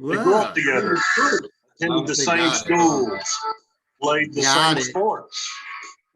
They grew up together, attended the same schools, played the same sports,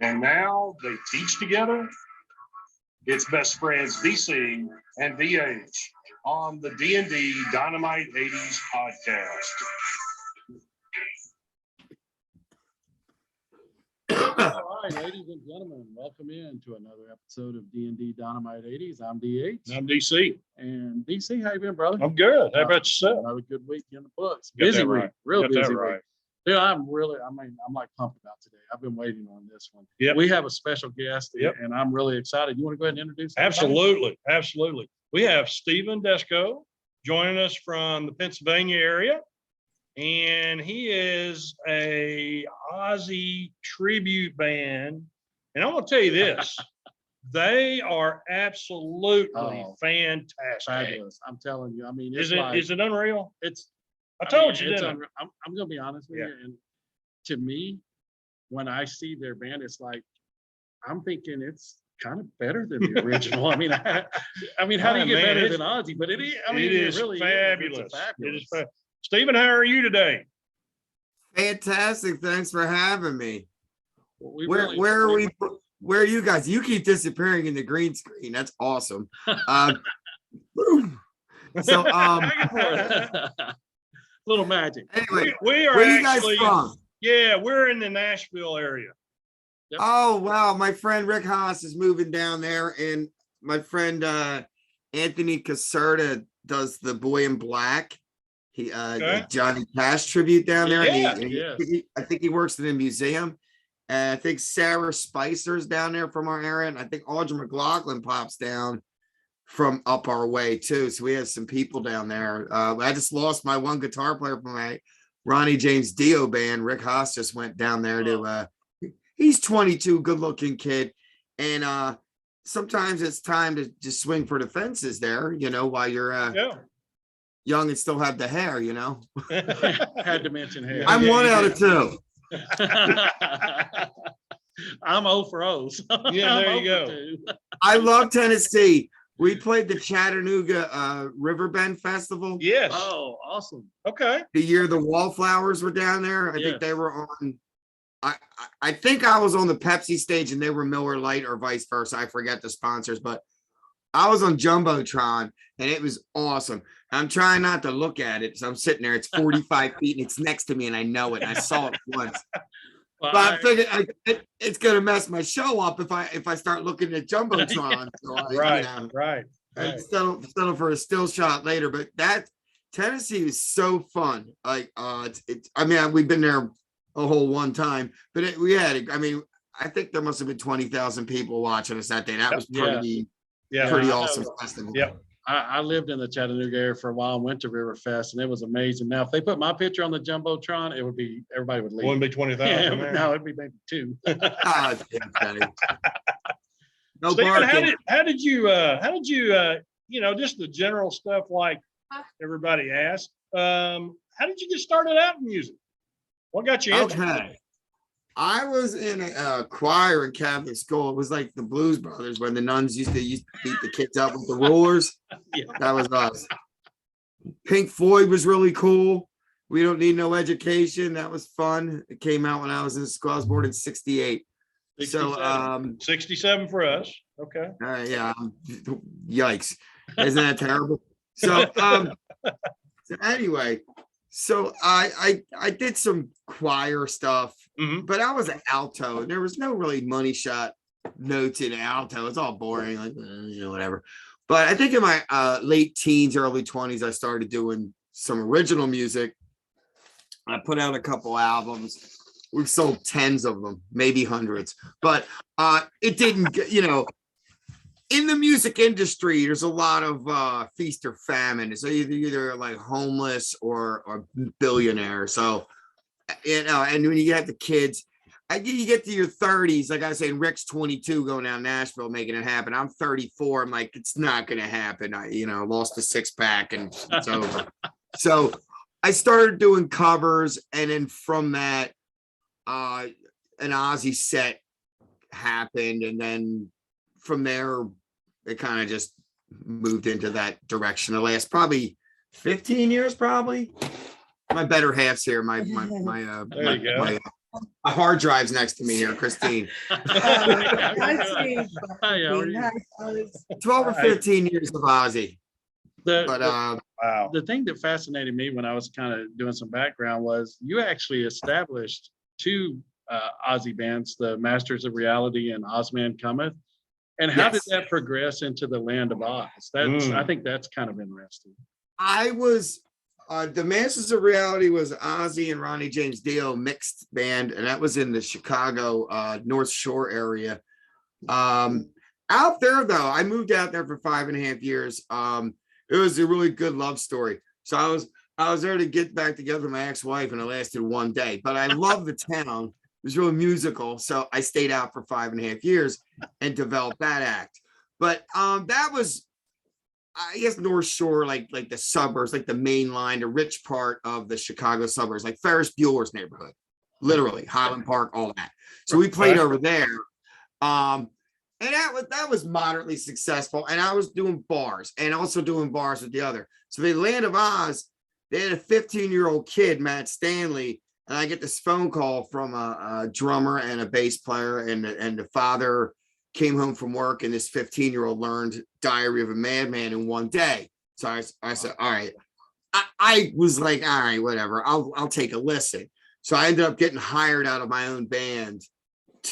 and now they teach together. It's best friends DC and DH on the D&D Dynamite 80s podcast. All right, ladies and gentlemen, welcome in to another episode of D&D Dynamite 80s. I'm DH. I'm DC. And DC, how you been, brother? I'm good. How about yourself? Another good week in the books. Got Busy that week, right. real Got busy that week. right. Yeah, I'm like pumped about today. I've been waiting on this one. Yep. We have a special guest, Yep. and I'm really excited. You want to go ahead and introduce everybody? Absolutely. Absolutely. We have Stephen Desko joining us from the Pennsylvania area. And he is a Aussie tribute band. And I'm going to tell you this. They are absolutely fantastic. Fabulous. I'm telling you. I mean, Is it unreal? I mean, told you, it's didn't I? I'm going to be honest with you. And to me, when I see their band, it's like, I'm thinking it's kind of better than the original. I mean, how do you get better than Ozzy? But it is really fabulous. It is fabulous. Stephen, how are you today? Fantastic. Thanks for having me. Well, Where are you guys? You keep disappearing in the green screen. That's awesome. Little magic. Anyway, we are where are you guys from? Yeah, we're in the Nashville area. Yep. Oh, wow. My friend Rick Haas is moving down there, and my friend Anthony Caserta does the Boy in Black. He the Johnny Cash tribute down there. Yeah, I think he works in the museum. And I think Sarah Spicer's down there from our area, and I think Audra McLaughlin pops down from up our way too. So we have some people down there. I just lost my one guitar player from my Ronnie James Dio band. Rick Haas just went down there to he's 22, good looking kid. And sometimes it's time to just swing for the fences there, while you're young and still have the hair, Had to mention hair. I'm one out of two. I'm 0 for 0. So yeah, there you go. I love Tennessee. We played the Chattanooga Riverbend Festival. Yes. Oh, awesome. Okay. The year the Wallflowers were down there. I think they were on. I think I was on the Pepsi stage and they were Miller Lite or vice versa. I forget the sponsors, but I was on Jumbotron and it was awesome. I'm trying not to look at it. So I'm sitting there. It's 45 feet and it's next to me and I know it. I saw it once. But I figured it's gonna mess my show up if I start looking at Jumbotron. So Right. And settle for a still shot later. But that Tennessee is so fun. Like we've been there a whole one time, but I think there must have been 20,000 people watching us that day. That was pretty awesome festival. Yep. I lived in the Chattanooga area for a while and went to Riverfest, and it was amazing. Now, if they put my picture on the Jumbotron, everybody would leave. Wouldn't be 20,000. Yeah, no, it'd be maybe 2. No Stephen, barking. how did you just the general stuff like everybody asked. How did you get started out in music? What got you into it? Okay. I was in a choir in Catholic school. It was like the Blues Brothers when the nuns used to beat the kids up with the rulers. That was us. Pink Floyd was really cool. We Don't Need No Education. That was fun. It came out when I was in school. I was born in 68. 67. So 67 for us. Okay. Yikes. Isn't that terrible? So anyway, so I did some choir stuff, but I was an alto and there was no really money shot notes in alto. It's all boring, like whatever. But I think in my late teens, early 20s, I started doing some original music. I put out a couple albums. We've sold tens of them, maybe hundreds, but it didn't get, in the music industry, there's a lot of feast or famine. So either like homeless or billionaire. So, and when you have the kids, you get to your 30s, like I say, Rick's 22 going down Nashville, making it happen. I'm 34. I'm like, it's not going to happen. I lost a 6-pack and it's over. So I started doing covers. And then from that, an Ozzy set happened. And then from there, it kind of just moved into that direction. The last probably 15 years, probably. my better half's here. My There you go. my hard drive's next to me here, Christine. Hi, Steve. Hi, how are you? Hi, Oz. 12 or 15 years of Ozzy. But Wow. The thing that fascinated me when I was kind of doing some background was you actually established two Aussie bands, the Masters of Reality and Ozman Cometh. And how did Yes. that progress into the Land of Oz? That's I think that's kind of interesting. I was the Masters of Reality was Ozzy and Ronnie James Dio mixed band, and that was in the Chicago North Shore area. Out there though, I moved out there for 5.5 years. It was a really good love story. So I was there to get back together with my ex-wife, and it lasted one day. But I love the town. It was really musical, so I stayed out for 5.5 years and developed that act. But that was, I guess, North Shore, like the suburbs, like the main line, the rich part of the Chicago suburbs, like Ferris Bueller's neighborhood, literally Highland Park, all that. So we played over there, and that was moderately successful. And I was doing bars and also doing bars with the other. So the Land of Oz, they had a 15-year-old kid, Matt Stanley. And I get this phone call from a drummer and a bass player, and the father came home from work, and this 15-year-old learned Diary of a Madman in one day. So I said, all right. I was like, all right, whatever. I'll take a listen. So I ended up getting hired out of my own band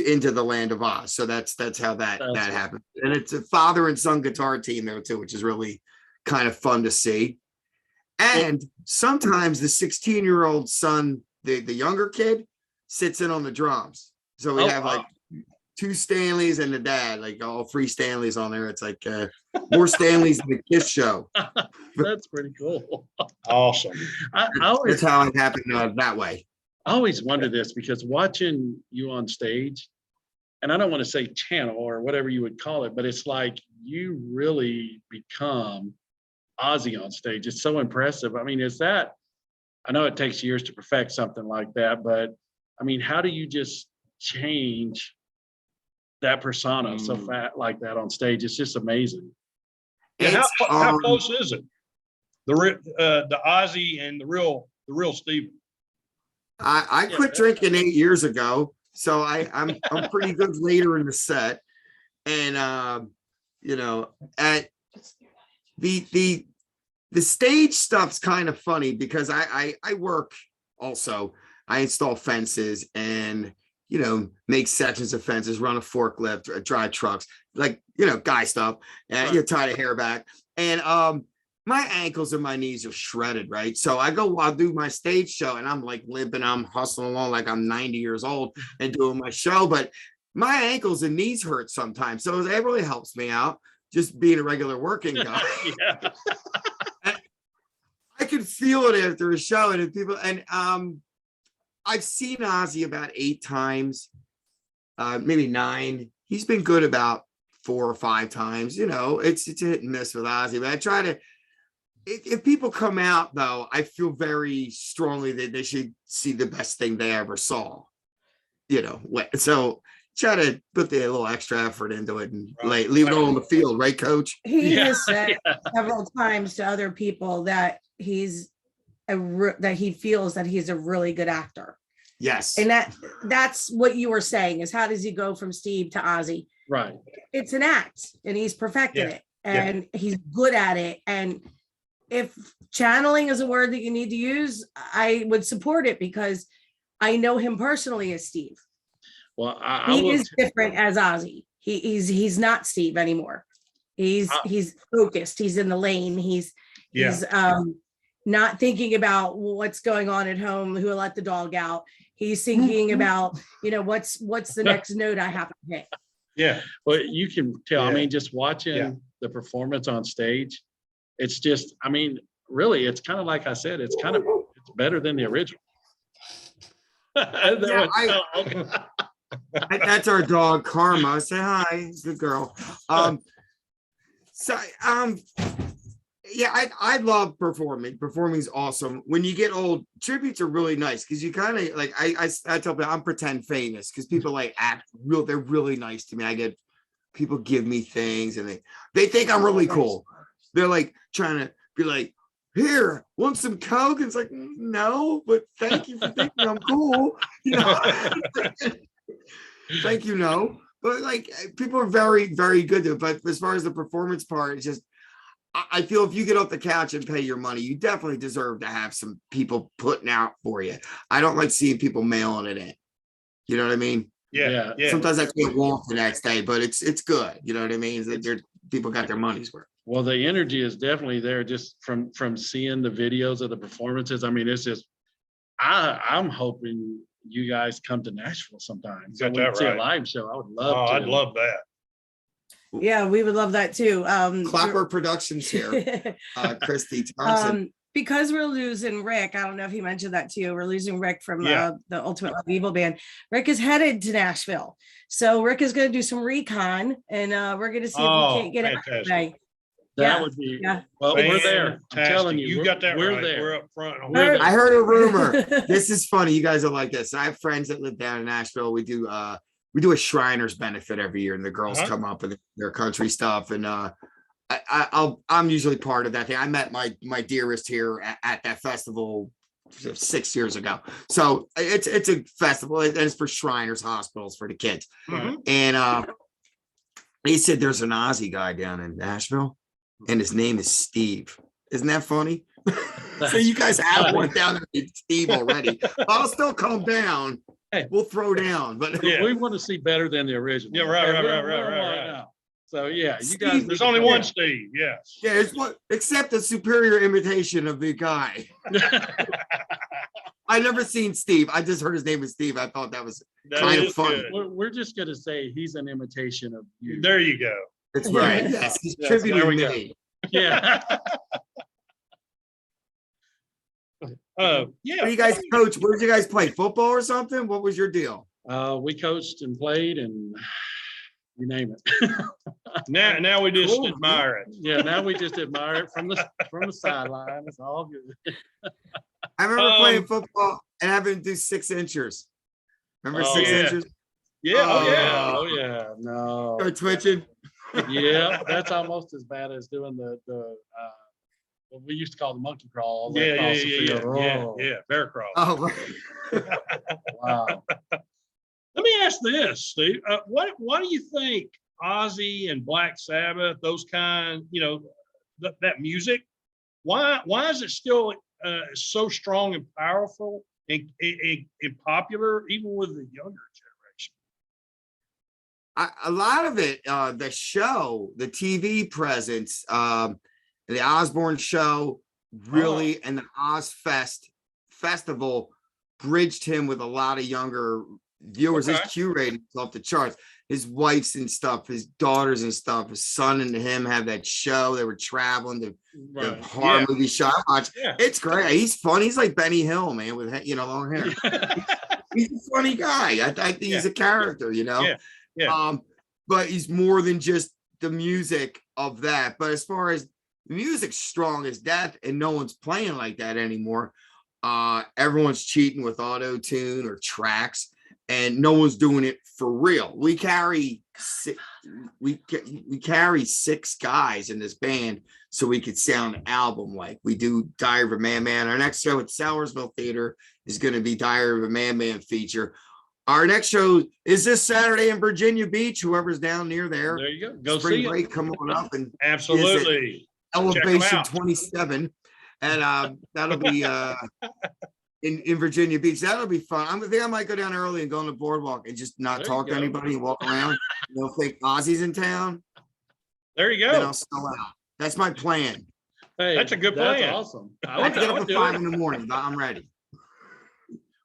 into the Land of Oz. So that's how that happened. And it's a father and son guitar team there too, which is really kind of fun to see. And sometimes the 16-year-old son, the younger kid, sits in on the drums. So we have like two Stanleys and the dad, like all three Stanleys on there. It's like more Stanleys than the Kiss show. That's pretty cool. Awesome. That's how it happened that way. I always wonder this because watching you on stage, and I don't want to say channel or whatever you would call it, but it's like you really become Ozzy on stage. It's so impressive. I mean, I know it takes years to perfect something like that, but I mean, how do you just change that persona so fat like that on stage? It's just amazing. Yeah, how close is it? The Ozzy and the real Steve. I quit drinking 8 years ago, so I'm pretty good later in the set, and at the stage stuff's kind of funny because I work also. I install fences and make sections of fences, run a forklift, drive trucks, like guy stuff, and you tie the hair back, and my ankles and my knees are shredded, right? So I'll do my stage show and I'm like limping, I'm hustling along like I'm 90 years old and doing my show, but my ankles and knees hurt sometimes. So that really helps me out, just being a regular working guy. I could feel it after a show, and people, and I've seen Ozzy about 8 times, maybe 9. He's been good about 4 or 5 times. It's a hit and miss with Ozzy, but I try to. If people come out, though, I feel very strongly that they should see the best thing they ever saw. So try to put the little extra effort into it and leave it all on the field, right, Coach? He has said several times to other people that that he feels that he's a really good actor. Yes, and that's what you were saying is how does he go from Steve to Ozzy? Right. It's an act, and he's perfected it, and he's good at it. And if channeling is a word that you need to use, I would support it because I know him personally as Steve. Well, he is different as Ozzy. He's not Steve anymore. He's focused. He's in the lane. He's not thinking about what's going on at home, who let the dog out. He's thinking about, what's the next note I have to hit. Yeah. Well, you can tell, I mean, just watching the performance on stage, it's just, I mean, really, it's kind of like I said, it's better than the original. That's our dog Karma. Say hi, good girl. I love performing. Performing is awesome. When you get old, tributes are really nice because you kind of like I tell people I'm pretend famous because people like act real. They're really nice to me. I get people give me things and they think I'm really cool. They're like trying to be like, here, want some Coke? And it's like, no, but thank you for thinking I'm cool. You know, thank you, no. But like people are very, very good to it. But as far as the performance part, it's just I feel if you get off the couch and pay your money, you definitely deserve to have some people putting out for you. I don't like seeing people mailing it in. You know what I mean? Yeah. Sometimes I can't walk the next day, but it's good. You know what I mean? Is that people got their money's worth. Well, the energy is definitely there just from seeing the videos of the performances. I mean, it's just I'm hoping you guys come to Nashville sometime. So Got we that can see a right. live show. I would love Oh, to. I'd love that. Yeah, we would love that too. Clapper Productions here, Christy Thompson. Because we're losing Rick, I don't know if he mentioned that to you. We're losing Rick from Yeah. the Ultimate Love Evil band. Rick is headed to Nashville, so Rick is going to do some recon, and we're going to see if we can't get it fantastic. today. That would be. Yeah. Well, we're there. I'm Fantastic. telling you, You got that we're right. there. We're up front. We're I heard a rumor. This is funny. You guys are like this. I have friends that live down in Nashville. We do a Shriners benefit every year, and the girls come up with their country stuff. And I'm usually part of that thing. I met my dearest here at that festival 6 years ago. So it's a festival, and it's for Shriners hospitals for the kids. Mhm. And he said there's an Aussie guy down in Nashville, and his name is Steve. Isn't that funny? So you guys have one down there named Steve already. I'll still come down. Hey. We'll throw down, but Yeah. We want to see better than the original. Yeah, right. Now. So yeah, you guys. Steve, need There's to only come one down. Steve. Yes. yeah, it's what except a superior imitation of the guy. I never seen Steve. I just heard his name is Steve. I thought that was That kind of is fun. good. We're just gonna say he's an imitation of you. There you go. That's right. Yes, he's Yes, tributing there we go. me. Yeah. Yeah. What do you guys coach? Where did you guys play? Football or something? What was your deal? We coached and played and you name it. Now we just Cool. admire it. Yeah, now we just admire it from the sideline. It's all good. I remember playing football and having to do 6 inches. Remember Oh, 6 yeah. inches? Yeah. Oh, yeah. Oh yeah. No. Start twitching. Yeah, that's almost as bad as doing the what we used to call the monkey crawl. Yeah. across the field. Oh, Bear crawl. Oh, right. wow. Let me ask this, Steve. Why do you think Ozzy and Black Sabbath, those kind, that music, why is it still so strong and powerful and popular even with the younger generation? A lot of it, the show, the TV presence, the Osborne show really, and the Ozfest festival bridged him with a lot of younger viewers. Okay. His Q rating is off the charts. His wife's and stuff, his daughters and stuff, his son and him have that show. They were traveling to the Right. horror movie show. I watched. Yeah. It's great. He's funny. He's like Benny Hill, man, with long hair. He's a funny guy. I think he's a character, Yeah. Yeah. But he's more than just the music of that. But as far as the music's strong as death, and no one's playing like that anymore. Everyone's cheating with auto tune or tracks, and no one's doing it for real. We carry 6 guys in this band so we could sound album like. We do Diary of a Madman. Our next show at Sellersville Theater is going to be Diary of a Madman feature. Our next show is this Saturday in Virginia Beach. Whoever's down near there, There you go. Go spring see break, it. come on up and Absolutely. Elevation out. 27, and that'll be in Virginia Beach. That'll be fun. I think I might go down early and go on the boardwalk and just not There talk you to go. anybody and walk around. They'll think Ozzy's in town. There you Then go. I'll sell out. That's my plan. Hey, That's a good That's plan. awesome. I have to get up at 5 in the morning, but I'm ready.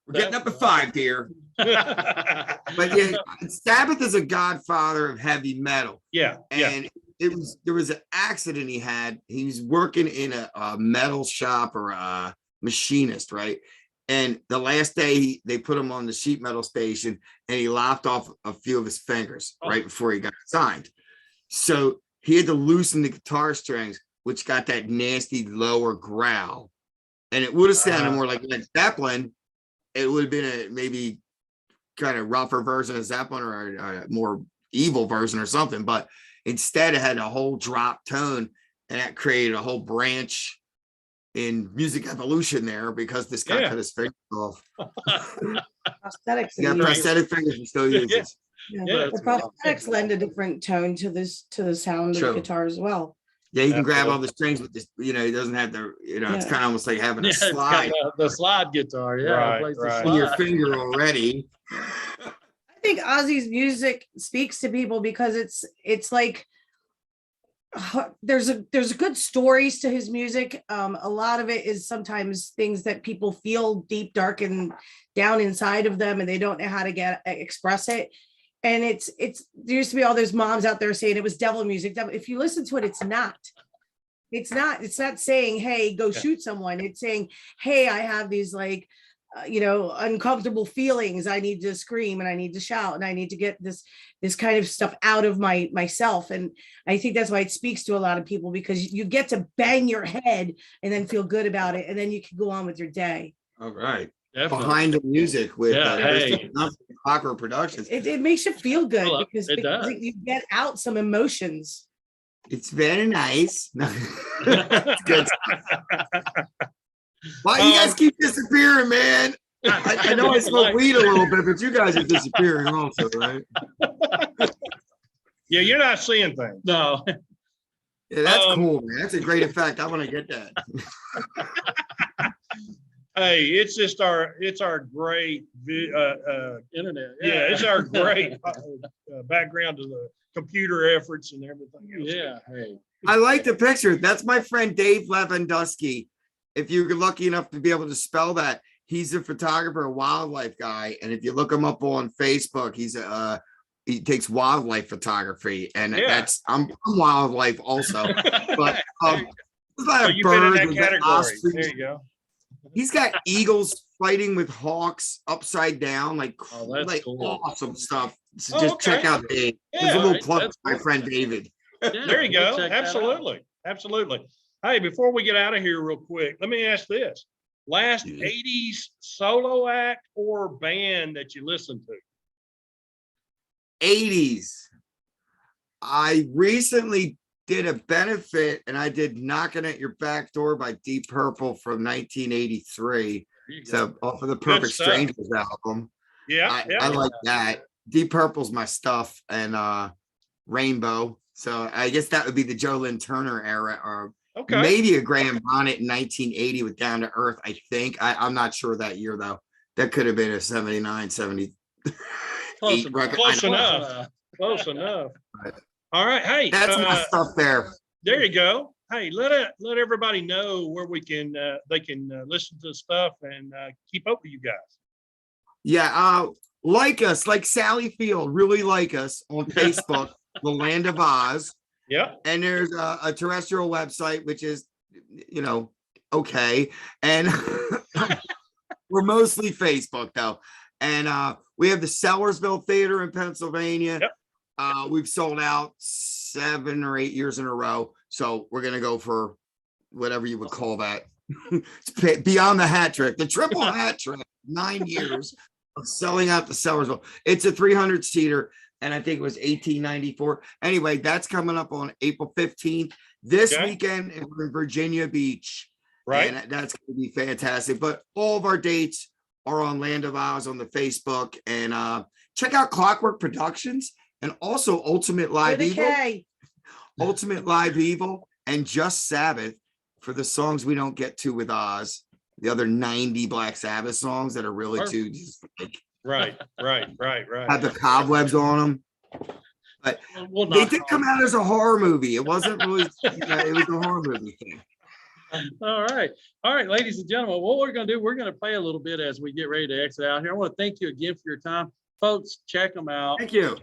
We're getting up at 5 here. But yeah, Sabbath is a godfather of heavy metal. Yeah. And there was an accident he had. He was working in a metal shop or a machinist, right? And the last day they put him on the sheet metal station and he lopped off a few of his fingers right before he got signed. So he had to loosen the guitar strings, which got that nasty lower growl. And it would have sounded more like Led Zeppelin. It would have been a maybe kind of rougher version of Zeppelin or a more evil version or something. But instead it had a whole drop tone, and that created a whole branch in music evolution there because this guy Yeah. cut his finger off. Prosthetics. He got and prosthetic fingers and still uses. yeah, Yeah, the prosthetics lend a different tone to the sound of True. the guitar as well. Yeah, he can grab all the strings with this, he doesn't have the, it's Yeah. kind of almost like having a Yeah, it's slide got the slide guitar. Yeah, Right, it plays the right. in your slide. finger already. I think Ozzy's music speaks to people because it's like there's a good stories to his music. A lot of it is sometimes things that people feel deep, dark, and down inside of them, and they don't know how to express it. And there used to be all those moms out there saying it was devil music. If you listen to it, it's not. It's not saying, hey, go shoot someone. It's saying, hey, I have these like, uncomfortable feelings. I need to scream and I need to shout and I need to get this kind of stuff out of myself. And I think that's why it speaks to a lot of people, because you get to bang your head and then feel good about it. And then you can go on with your day. All right. Definitely. Behind the music with hey. Clockwork Productions. It makes you feel good Well, because it does. you get out some emotions. It's very nice. It's good. Why you guys keep disappearing, man? I know I smoke weed a little bit, but you guys are disappearing also, right? Yeah, you're not seeing things. No. Yeah, that's cool, man. That's a great effect. I want to get that. Hey, it's our great Internet. yeah, it's our great background to the computer efforts and everything else. Yeah. Hey. I like the picture. That's my friend Dave Lewandowski. If you're lucky enough to be able to spell that, he's a photographer, a wildlife guy. And if you look him up on Facebook, he takes wildlife photography, and I'm wildlife also. But So you fit in that category. ostriches. There you go. He's got eagles fighting with hawks upside down, like that's cool. awesome stuff. So just check out Dave. Yeah, There's a little right, plug that's for my friend David. Yeah, There you we'll go. check that out. Absolutely. Absolutely. Hey, before we get out of here real quick, let me ask this. Last Yeah. 80s solo act or band that you listen to? 80s. I recently did a benefit and I did Knocking at Your Back Door by Deep Purple from 1983. There you go. So off of the Perfect stuff. Strangers album. Yeah. I like that. Deep Purple's my stuff, and Rainbow. So I guess that would be the Joe Lynn Turner era, or Okay. maybe a Graham Bonnet in 1980 with Down to Earth. I think I'm not sure that year though. That could have been a 79, 70. Close record. Close I know. enough. Close enough. Right. All right. Hey, That's my stuff there. there you go. Hey, let everybody know where they can listen to stuff and keep up with you guys. Yeah, like us, like Sally Field, really like us on Facebook, The Land of Oz. Yeah. And there's a terrestrial website, which is, okay. And we're mostly Facebook though. And we have the Sellersville Theater in Pennsylvania. Yep. We've sold out 7 or 8 years in a row. So we're going to go for whatever you would call that. It's beyond the hat trick, the triple hat trick, 9 years of selling out the Sellersville. It's a 300-seater. And I think it was 1894. Anyway, that's coming up on April 15th. This weekend, and we're in Virginia Beach. Right. And that's going to be fantastic. But all of our dates are on Land of Oz on the Facebook. And check out Clockwork Productions and also Ultimate Live With a Evil. K. Ultimate Live Evil and Just Sabbath for the songs we don't get to with Oz. The other 90 Black Sabbath songs that are really too just like Right. have the cobwebs on them. But We'll they knock did off. come out as a horror movie. It wasn't really, it was a horror movie thing. All right, ladies and gentlemen, what we're going to do, we're going to play a little bit as we get ready to exit out here. I want to thank you again for your time. Folks, check them out. Thank you.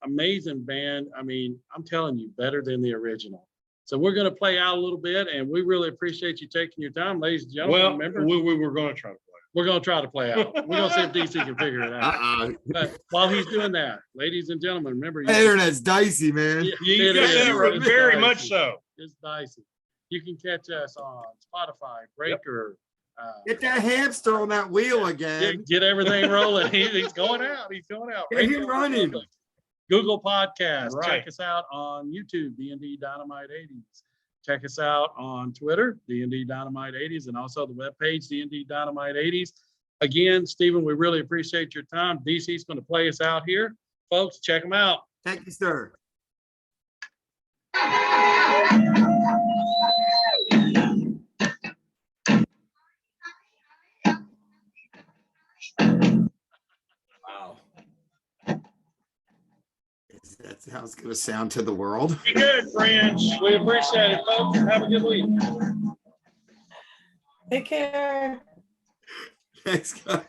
Amazing band. I mean, I'm telling you, better than the original. So we're going to play out a little bit, and we really appreciate you taking your time, ladies and gentlemen. Well, remember, we were going to try to play. we're going to try to play out. We're going to see if DC can figure it out. But while he's doing that, ladies and gentlemen, remember, The internet's dicey, man. You it got is. that right, It's very dicey. much so. It's dicey. You can catch us on Spotify, Breaker. Get that hamster on that wheel again. Get everything rolling. He's going out. He's going out. Get him running. Google Podcast. Right. Check us out on YouTube, D&D Dynamite 80s. Check us out on Twitter, D&D Dynamite 80s, and also the webpage, D&D Dynamite 80s. Again, Stephen, we really appreciate your time. DC's going to play us out here. Folks, check them out. Thank you, sir. Wow. That's how it's going to sound to the world. Be good, friends. We appreciate it, folks. Have a good week. Take care. Thanks, guys.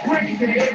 Break it.